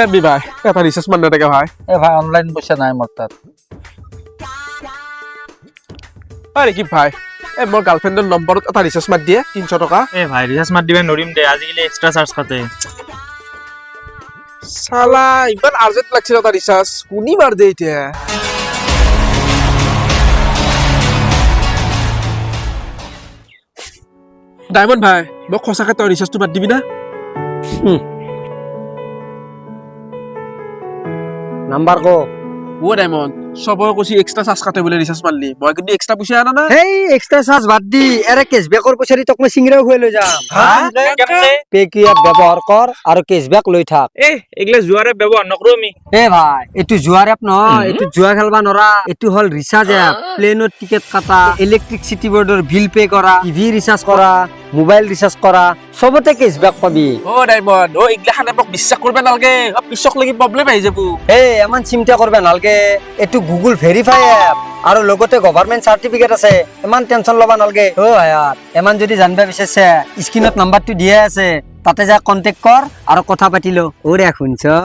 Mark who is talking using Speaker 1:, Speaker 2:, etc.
Speaker 1: এমনি ভাই এটা রিচার্জ মান না টাকা ভাই
Speaker 2: এ ভাই অনলাইন পয়সা নাই মোর তাত।
Speaker 1: আরে কি ভাই মোর গার্লফ্রেন্ডের নম্বরত এটা রিচার্জ মার দিয়ে 300 টাকা
Speaker 3: এ ভাই রিচার্জ মার দিবেন নরিম দে আজিকালি এক্সট্রা চার্জ কাটে।
Speaker 1: শালা ইমান আর্জেন্ট লাগছিল এটা রিচার্জ কোনি মার দে এটা ডায়মন্ড ভাই মোক সঁচাকে তই রিচার্জটো মার দিবি না
Speaker 4: নাম্বার কো
Speaker 1: ও ডায়মন্ড সবর কইছি এক্সট্রা চার্জ কাটে বলে রিচার্জ মারলি মই কিন্তু এক্সট্রা পয়সা আনা না
Speaker 4: হেই এক্সট্রা চার্জ বাদ দি এরে ক্যাশব্যাকৰ পইচাৰি তোক মই সিংৰাও খুৱাই লৈ যাম পে কি এপ ব্যৱহাৰ কৰ আৰু ক্যাশব্যাক লৈ থাক
Speaker 3: এ এগলে জুয়ারে ব্যবহার নকৰো আমি।
Speaker 4: এ ভাই এইটো জুৱাৰ এপ নহয় এইটো জুৱা খেলবা নৰা এইটো হল ৰিচাৰ্জ এপ প্লেনৰ টিকেট কাটা ইলেক্ট্ৰিচিটি বোৰ্ডৰ বিল পে কৰা টিভি ৰিচাৰ্জ কৰা মোবাইল ৰিচাৰ্জ কৰা সবতে ক্যাশব্যাক পাবি
Speaker 1: ও ডায়মন্ড ও ইগলাখানে মোক বিশ্বাস করবে নালগে পিছক লাগি প্রবলেম আহি যাব
Speaker 4: এই এমান চিন্তা কৰবা নালগে এইটো গুগল ভেৰিফাই এপ আৰু লগতে গভৰ্ণমেণ্ট চাৰ্টিফিকেট আছে ইমান টেনচন ল'বা নালগে ও হায়াত এমান যদি জানবা বিচাৰছে স্ক্ৰিনত নাম্বাৰটো দিয়া আছে তাতে যা কন্টেক্ট কৰ আৰু কথা পাতি ল ওরে শুনছ